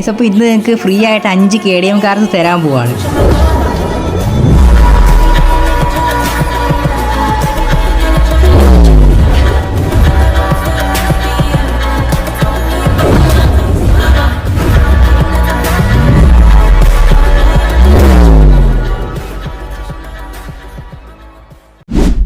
Guys അപ്പോൾ ഇന്ന് നിങ്ങൾക്ക് ഫ്രീ ആയിട്ട് 5 KTM കാർസ് തരാൻ പോവാണ്.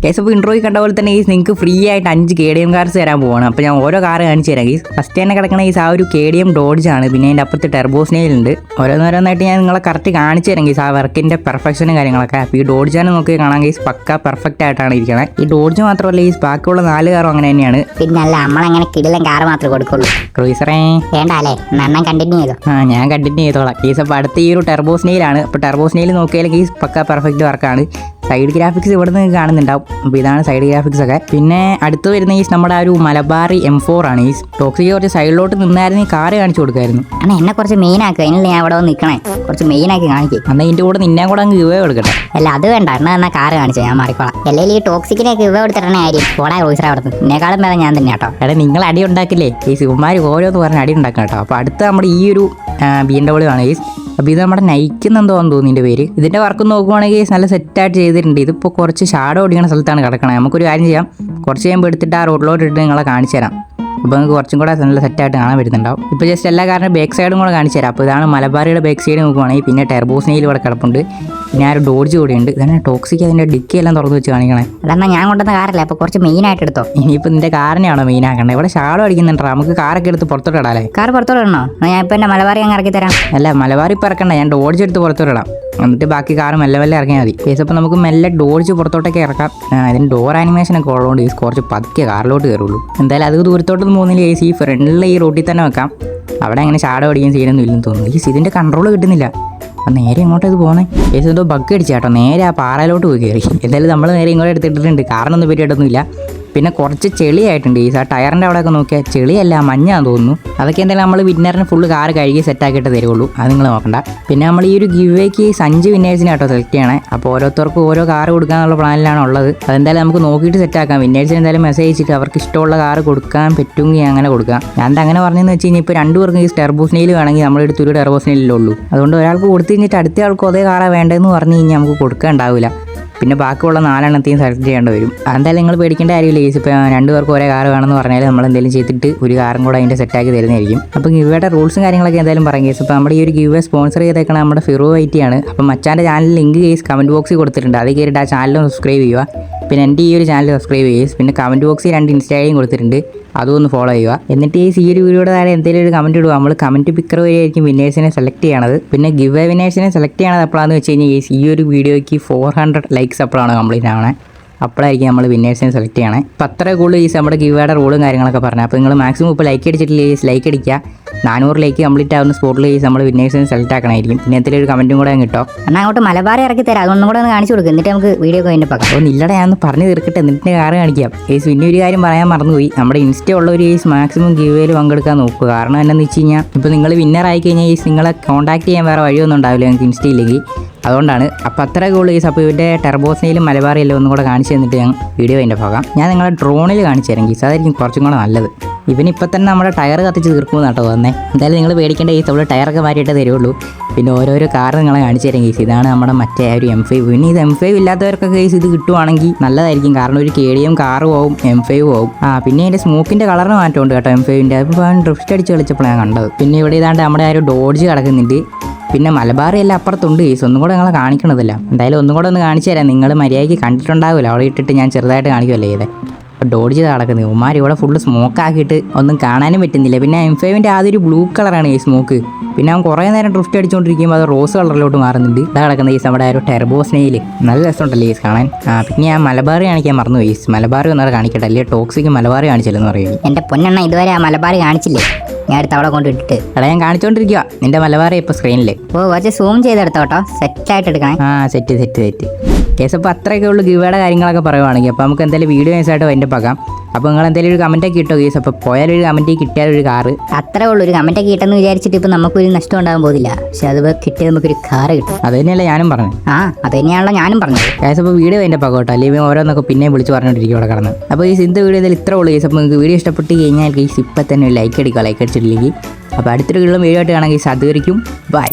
ഗൈസ് അപ്പോൾ ഇൻട്രോയിൽ കണ്ട പോലെ തന്നെ നിങ്ങൾക്ക് ഫ്രീ ആയിട്ട് 5 KTM കാർസ് തരാൻ പോവാണ്. അപ്പോൾ ഞാൻ ഓരോ കാർ കാണിച്ചു തരാം ഗൈസ്. ഫസ്റ്റ് തന്നെ കിടക്കണ ഗൈസ് ആ ഒരു KTM ഡോഡ്ജ് ആണ്. പിന്നെ അതിൻ്റെ അപ്പുറത്ത് ടെർബോ സ്നെയിലുണ്ട്. ഓരോന്നോരോന്നായിട്ട് ഞാൻ നിങ്ങളെ കറക്റ്റ് കാണിച്ചു തരാം ഗൈസ് ആ വർക്കിൻ്റെ പെർഫെക്ഷനും കാര്യങ്ങളൊക്കെ. അപ്പോൾ ഈ ഡോഡ്ജാണ് നോക്കി കാണാൻ ഗൈസ് പക്ക പെർഫെക്റ്റ് ആയിട്ടാണ് ഇരിക്കുന്നത്. ഈ ഡോഡ്ജ് മാത്രമല്ല ഗൈസ് ബാക്കിയുള്ള 4 കാറും അങ്ങനെ തന്നെയാണ്. പിന്നെ അല്ല നമ്മളങ്ങനെ കിടിലൻ കാർ മാത്രമേ കൊടുക്കുള്ളൂ. ക്രൂയിസറേ വേണ്ടല്ലേ നന്നാൻ കണ്ടിന്യൂ ചെയ്തോ. ഞാൻ കണ്ടിന്യൂ ചെയ്തോളാം ഗൈസ്. അപ്പോൾ അടുത്ത ഈ ഒരു ടെർബോ സ്നെയിലാണ്. അപ്പോൾ ടെർബോ സ്നെയിൽ നോക്കിയാൽ ഗൈസ് പക്ക പെർഫെക്റ്റ് വർക്കാണ്. സൈഡ് ഗ്രാഫിക്സ് ഇവിടെ നിന്ന് കാണുന്നുണ്ടാവും. അപ്പോൾ ഇതാണ് സൈഡ് ഗ്രാഫിക്സ് ഒക്കെ. പിന്നെ അടുത്ത് വരുന്ന ഈ നമ്മുടെ ആ ഒരു മലബാറി M4 ആണ്. ഈ ടോക്സിക് കുറച്ച് സൈഡിലോട്ട് നിന്നായിരുന്നു ഈ കാറ് കാണിച്ചു കൊടുക്കായിരുന്നു. അണ്ണാ എന്നെ കുറച്ച് മെയിൻ ആക്കുക. അതിനുള്ള ഞാൻ ഇവിടെ വന്ന് നിൽക്കണേ കുറച്ച് മെയിൻ ആക്കി കാണിക്കും. എന്നാൽ ഇതിൻ്റെ കൂടെ നിന്നെ കൂടെ അങ്ങ് ഗിവ് കൊടുക്കട്ടെ. അല്ല അത് വേണ്ട എന്നാ എന്നാ കാറ് കാണിച്ചാൽ ഞാൻ മാറിക്കോളാം. അല്ലെങ്കിൽ ഈ ടോക്സിക്കിനൊക്കെ ഇവ കൊടുത്തിട്ടേ ആര്യം പോടാ റോയിസറ അവിടെ എന്നെക്കാളും ഭേദം ഞാൻ തന്നെ കേട്ടോ. എടാ നിങ്ങൾ അടി ഉണ്ടാക്കില്ലേ ഈ സുകുമാർ ഓരോന്ന് പറഞ്ഞ് അടി ഉണ്ടാക്കാം കേട്ടോ. അപ്പോൾ അടുത്ത നമ്മുടെ ഈ ഒരു BMW ആണ് ഗൈസ്. അപ്പോൾ ഇത് നമ്മുടെ നയിക്കുന്നെന്തോ തോന്നുന്നു ഇതിൻ്റെ പേര്. ഇതിൻ്റെ വർക്ക് നോക്കുവാണെങ്കിൽ നല്ല സെറ്റായിട്ട് ചെയ്തിട്ടുണ്ട്. ഇതിപ്പോൾ കുറച്ച് ഷാഡോ ഓടിക്കുന്ന സ്ഥലത്താണ് കിടക്കണത്. നമുക്കൊരു കാര്യം ചെയ്യാം, കുറച്ച് കഴിയുമ്പോൾ എടുത്തിട്ട് ആ റോഡിലോട്ട് ഇട്ട് നിങ്ങളെ കാണിച്ചു തരാം. അപ്പോൾ നിങ്ങൾക്ക് കുറച്ചും കൂടെ നല്ല സെറ്റായിട്ട് കാണാൻ വരുന്നുണ്ടാവും. ഇപ്പോൾ ജസ്റ്റ് എല്ലാ കാരണവും ബാക്ക് സൈഡും കൂടെ കാണിച്ചു തരാം. അപ്പോൾ ഇതാണ് മലബാറിയുടെ ബാക്ക് സൈഡ് നോക്കുവാണെങ്കിൽ. പിന്നെ ടെർബോ സ്നെയിൽ ഇവിടെ കിടപ്പുണ്ട്. പിന്നെ ആ ഒരു ഡോഡ്ജ് കൂടെയുണ്ട്. ഇതന്നെ ടോക്സിക് അതിൻ്റെ ഡിക്കി എല്ലാം തുറന്നു വെച്ച് കാണിക്കണേ. അതെന്നാൽ ഞാൻ കൊണ്ടുവന്ന കാറല്ലേ അപ്പോൾ കുറച്ച് മെയിൻ ആയിട്ട് എടുത്തോ. ഇനിയിപ്പോൾ നിൻ്റെ കാറിനെയാണോ മെയിൻ ആക്കണ്ടേ? ഇവിടെ ഷാഡോ അടിക്കുന്നുണ്ടോ? നമുക്ക് കാറൊക്കെ എടുത്ത് പുറത്തോട്ട് ഇടാല്ലേ? കാർ പുറത്തോട്ട് ഇടണോ? ഞാൻ ഇപ്പോൾ എൻ്റെ മലബാറി അങ്ങ് ഇറക്കി തരാം. അല്ല മലബാറി ഇപ്പോൾ ഇറക്കണ്ട, ഞാൻ ഡോഡ്ജ് എടുത്ത് പുറത്തോട്ട് ഇടാം. എന്നിട്ട് ബാക്കി കാറ് മെല്ലെ മെല്ലെ ഇറങ്ങിയാൽ മതി. കേസ് അപ്പോൾ നമുക്ക് മെല്ലെ ഡോഡ്ജ് പുറത്തോട്ടൊക്കെ ഇറക്കാം. ഇതിന് ഡോർ ആനിമേഷനൊക്കെ ഉള്ളതുകൊണ്ട് ഈ കുറച്ച് പതുക്കെ കാറിലോട്ട് കയറുള്ളൂ. എന്തായാലും അത് ദൂരത്തോട്ടൊന്നും പോകുന്നില്ല. ഈ ഫ്രണ്ടിലുള്ള ഈ റോട്ടിൽ തന്നെ വെക്കാം. അവിടെ അങ്ങനെ ഷാഡോ അടിക്കാൻ സീനൊന്നും ഇല്ലെന്ന് തോന്നുന്നു. ഇതിൻ്റെ കൺട്രോൾ കിട്ടുന്നില്ല. അപ്പം നേരെ ഇങ്ങോട്ട് ഇത് പോകുന്നത് കേസ് എന്തോ ബഗ് അടിച്ച കേട്ടോ. നേരെ ആ പാറയിലോട്ട് പോയി കയറി. എന്തായാലും നമ്മൾ നേരെ ഇങ്ങോട്ട് എടുത്തിട്ടിട്ടുണ്ട്. കാറിനൊന്നും പറ്റിയിട്ടൊന്നുമില്ല. പിന്നെ കുറച്ച് ചെളിയായിട്ടുണ്ട്. ഈ ആ ടയറിൻ്റെ അവിടെയൊക്കെ നോക്കിയാൽ ചെളിയല്ല മഞ്ഞാന്ന് തോന്നുന്നു. അതൊക്കെ എന്തായാലും നമ്മൾ വിന്നറിന് ഫുള്ള് കാർ കഴുകി സെറ്റാക്കിയിട്ട് തരുള്ളൂ. അത് നിങ്ങൾ നോക്കണ്ട. പിന്നെ നമ്മൾ ഈ ഒരു ഗിവേക്ക് 5 വിന്നേഴ്സിനെ കേട്ടോ സെലക്ട് ചെയ്യണേ. അപ്പോൾ ഓരോരുത്തർക്കും ഓരോ കാർ കൊടുക്കാനുള്ള പ്ലാനിലാണ് ഉള്ളത്. അതെന്തായാലും നമുക്ക് നോക്കിയിട്ട് സെറ്റാക്കാം. വിന്നേഴ്സിന് എന്തായാലും മെസ്സേജ് അയച്ചിട്ട് അവർക്ക് ഇഷ്ടമുള്ള കാർ കൊടുക്കാൻ പറ്റുമെങ്കിൽ അങ്ങനെ കൊടുക്കാം. ഞാൻ അങ്ങനെ പറഞ്ഞതെന്ന് വെച്ച് കഴിഞ്ഞാൽ ഇപ്പോൾ 2 പേർക്ക് ഈ ടെർബോ സ്നെയിൽ വേണമെങ്കിൽ നമ്മളെടുത്ത് ഒരു ടെർബോ സ്നെയിലേ ഉള്ളൂ. അതുകൊണ്ട് ഒരാൾക്ക് കൊടുത്തു കഴിഞ്ഞിട്ട് അടുത്ത ആൾക്കും അതേ കാറാണ് വേണ്ടതെന്ന് പറഞ്ഞു കഴിഞ്ഞാൽ നമുക്ക് കൊടുക്കാൻ ഉണ്ടാവില്ല. പിന്നെ ബാക്കിയുള്ള 4 എണ്ണത്തെയും സെലക്ട് ചെയ്യേണ്ടി വരും. അതെന്തായാലും നിങ്ങൾ പേടിക്കേണ്ട കാര്യമില്ല. കേസ് ഇപ്പോൾ 2 പേർക്ക് ഒരേ കാർ വേണമെന്ന് പറഞ്ഞാൽ നമ്മൾ എന്തെങ്കിലും ചെയ്തിട്ട് ഒരു കാറും കൂടെ അതിൻ്റെ സെറ്റാക്കി തരുന്നതായിരിക്കും. അപ്പോൾ ഗിവയുടെ റൂൾസും കാര്യങ്ങളൊക്കെ എന്തായാലും പറയും. കേസ് ഇപ്പോൾ നമ്മുടെ ഈ ഒരു ഗിവ് സ്പോൺസർ ചെയ്തേക്കണ നമ്മുടെ ഫിറോ വൈറ്റിയാണ്. അപ്പോൾ മച്ചാൻ്റെ ചാനൽ ലിങ്ക് കേസ് കമൻറ്റ് ബോക്സിൽ കൊടുത്തിട്ടുണ്ട്. അത് കയറിയിട്ട് ആ ചാനലും സബ്സ്ക്രൈബ് ചെയ്യുക. പിന്നെ എൻ്റെ ഈ ഒരു ചാനൽ സബ്സ്ക്രൈബ് ചെയ്യുക. പിന്നെ കമൻറ്റ് ബോക്സിൽ 2 ഇൻസ്റ്റാഗ്രാം കൊടുത്തിട്ടുണ്ട്. അതും ഒന്ന് ഫോളോ ചെയ്യുക. എന്നിട്ട് ഈ ഒരു വീഡിയോയുടെ താഴെ എന്തെങ്കിലും ഒരു കമൻറ്റ് ഇടുക. നമ്മൾ കമൻറ്റ് പിക്കർ വരെയായിരിക്കും വിന്നേഴ്സിനെ സെലക്ട് ചെയ്യണത്. പിന്നെ ഗിവ് വിന്നേഴ്സിനെ സെലക്ട് ചെയ്യണത് എപ്പോഴാണെന്ന് വെച്ച് കഴിഞ്ഞാൽ ഈ ഒരു വീഡിയോയ്ക്ക് 400 ലൈക്സ് എപ്പോഴാണ് കംപ്ലീറ്റ് ആവണേ അപ്പോഴായിരിക്കും നമ്മൾ വിന്നേഴ്സിനെ സെലക്ട് ചെയ്യണേ. അപ്പോൾ അത്ര കൂടുതൽ നമ്മുടെ ഗിവയുടെ റൂളും കാര്യങ്ങളൊക്കെ പറഞ്ഞത്. അപ്പോൾ നിങ്ങൾ മാക്സിമം ഇപ്പോൾ ലൈക്ക് അടിച്ചിട്ടില്ല ലൈക്ക് അടിക്കുക. 400 ലൈക്ക് കംപ്ലീറ്റ് ആവുന്ന സ്പോട്ടിൽ നമ്മൾ വിന്നേഴ്സിനെ സെലക്ട് ആക്കണമായിരിക്കും. പിന്നെ എന്തെങ്കിലും ഒരു കമൻറ്റും കൂടെ കിട്ടോ. എന്നാൽ അങ്ങോട്ട് മലബാറി ഇറക്കി തരാം. അതൊന്നും കൂടെ ഒന്ന് കാണിച്ചു കൊടുക്കും. എന്നിട്ട് നമുക്ക് വീഡിയോ കഴിഞ്ഞ് പാക്കാം. അപ്പോൾ ഇല്ലടെ ഞാൻ ഒന്ന് പറഞ്ഞു തീർക്കട്ടെ എന്നിട്ട് കാറ് കാണിക്കാം. പിന്നെ ഒരു കാര്യം പറയാൻ മറന്നുപോയി. നമ്മുടെ ഇൻസ്റ്റ ഉള്ള ഒരു മാക്സിമം ഗിവേയിൽ പങ്കെടുക്കാൻ നോക്കുക. കാരണം എന്താണെന്ന് വെച്ച് കഴിഞ്ഞാൽ ഇപ്പോൾ നിങ്ങൾ വിന്നർ ആയി കഴിഞ്ഞാൽ നിങ്ങളെ കോൺടാക്ട് ചെയ്യാൻ വേറെ വഴിയൊന്നും ഉണ്ടാവില്ല നിങ്ങൾക്ക് ഇൻസ്റ്റ ഇല്ലെങ്കിൽ. അതുകൊണ്ടാണ്. അപ്പോൾ അത്ര കൂടുതൽ കേസ്. അപ്പോൾ ഇവരുടെ ടെർബോ സ്നെയിലും മലബാറിയെല്ലാം ഒന്നും കൂടെ കാണിച്ചു തന്നിട്ട് ഞാൻ വീഡിയോ അതിൻ്റെ പോകാം. ഞാൻ നിങ്ങളെ ഡ്രോണിൽ കാണിച്ചു തരാം കേസ്. അതായിരിക്കും കുറച്ചും കൂടെ നല്ലത്. ഇവനിപ്പോൾ തന്നെ നമ്മുടെ ടയർ കത്തിച്ച് തീർക്കുമെന്ന് കേട്ടോ തന്നെ. എന്തായാലും നിങ്ങൾ പേടിക്കേണ്ട കേസ്. നമ്മൾ ടയറൊക്കെ മാറ്റിയിട്ടേ തരുള്ളൂ. പിന്നെ ഓരോരോ കാർ നിങ്ങളെ കാണിച്ചു തരാം കേസ്. ഇതാണ് നമ്മുടെ മറ്റേ ഒരു M5. പിന്നെ ഇത് M5 ഇല്ലാത്തവർക്കൊക്കെ കേസ് ഇത് കിട്ടുവാണെങ്കിൽ നല്ലതായിരിക്കും. കാരണം ഒരു KTM കാറ് പോവും M5 പോവും. പിന്നെ അതിൻ്റെ സ്മോക്കിൻ്റെ കളറിന് മാറ്റമുണ്ട് കേട്ടോ M5ൻ്റെ. അപ്പോൾ ഡ്രിഫ്റ്റ് അടിച്ച് കളിച്ചപ്പോഴാണ് ഞാൻ കണ്ടത്. പിന്നെ ഇവിടെ ഇതാണ്ട് നമ്മുടെ ആ ഒരു ഡോഡ്ജ് കിടക്കുന്നുണ്ട്. പിന്നെ മലബാറി എല്ലാം അപ്പുറത്തുണ്ട് കേസ്. ഒന്നും കൂടെ നിങ്ങളെ കാണിക്കണതല്ല. എന്തായാലും ഒന്നും കൂടെ ഒന്ന് കാണിച്ചു തരാം. നിങ്ങൾ മര്യാദയ്ക്ക് കണ്ടിട്ടുണ്ടാവില്ല. അവിടെ ഇട്ടിട്ട് ഞാൻ ചെറുതായിട്ട് കാണിക്കുമല്ലേ ചെയ്തേ. അപ്പോൾ ഡോഡ്ജ് നടക്കുന്നത് ഉമ്മാർ ഇവിടെ ഫുള്ള് സ്മോക്കാക്കിയിട്ട് ഒന്നും കാണാനും പറ്റുന്നില്ല. പിന്നെ M5ൻ്റെ ആദ്യം ബ്ലൂ കളറാണ് ഈ സ്മോക്ക്. പിന്നെ അവൻ കുറേ നേരം ഡ്രിഫ്റ്റ് അടിച്ചുകൊണ്ടിരിക്കുമ്പോൾ അത് റോസ് കളറിലോട്ട് മാറുന്നുണ്ട്. ഇതാ കിടക്കുന്ന ഈ നമ്മുടെ ഒരു ടെർബോ സ്നെയിൽ നല്ല രസമുണ്ടല്ലേ ഈ കാണാൻ. പിന്നെ ഞാൻ മലബാറി കാണിക്കാൻ മറന്നു പോയി. മലബാറി ഒന്നും കാണിക്കട്ടെ. അല്ലേ ടോക്സിക്ക് മലബാറി കാണിച്ചില്ലെന്ന് പറയും. എൻ്റെ പൊന്നെണ്ണ ഇതുവരെ ആ മലബാറി കാണിച്ചില്ലേ? ഞാൻ എടുത്ത് അവിടെ കൊണ്ടിട്ടിട്ട് എടാ ഞാൻ കാണിച്ചുകൊണ്ടിരിക്കുക. നിന്റെ മലബാറി ഇപ്പോൾ സ്ക്രീനിൽ. ഓ കുറച്ച് സൂം ചെയ്തെടുത്തോ കേട്ടോ. സെറ്റായിട്ട് എടുക്കണം. Set case. അപ്പോൾ അത്രയൊക്കെ ഉള്ളൂ ഗിവയുടെ കാര്യങ്ങളൊക്കെ പറയുവാണെങ്കിൽ. അപ്പോൾ നമുക്ക് എന്തായാലും വീഡിയോ നൈസായിട്ട് അതിൻ്റെ പാകാം. അപ്പോൾ നിങ്ങൾ എന്തെങ്കിലും ഒരു കമൻറ്റൊക്കെ കിട്ടോ കേസ്. അപ്പോൾ പോയാലൊരു കമൻറ്റ് കിട്ടിയാലൊരു കാറ്. അത്രേ ഉള്ളൂ. ഒരു കമൻറ്റൊക്കെ കിട്ടുമെന്ന് വിചാരിച്ചിട്ട് ഇപ്പോൾ നമുക്കൊരു നഷ്ടം ഉണ്ടാകാൻ പോകുന്നില്ല. പക്ഷെ അത് കിട്ടിയത് നമുക്കൊരു കാറ് കിട്ടും. അത് തന്നെയല്ലേ ഞാനും പറഞ്ഞു. അത് തന്നെയാണല്ലോ ഞാനും പറഞ്ഞത്. കേസ് അപ്പോൾ വീഡിയോ അതിൻ്റെ പാകം കേട്ടോ. അല്ലെങ്കിൽ ഓരോന്നൊക്കെ പിന്നെ വിളിച്ച് പറഞ്ഞുകൊണ്ടിരിക്കും ഇവിടെ കിടന്ന്. അപ്പോൾ ഈ സിന്ത വീഡിയോ ഇതിൽ ഇത്ര ഉള്ളൂ കേസ്. അപ്പോൾ നിങ്ങൾക്ക് വീഡിയോ ഇഷ്ടപ്പെട്ട് കഴിഞ്ഞാൽ കേസ് ഇപ്പം തന്നെ ലൈക്ക് അടിക്കുക. ലൈക്ക് അടിച്ചിട്ടില്ലെങ്കിൽ അപ്പോൾ അടുത്തൊരു കിള്ളും വീഡിയോ ആയിട്ട് കാണാം ഗൈസ്. അതുവരെയ്ക്കും ബൈ.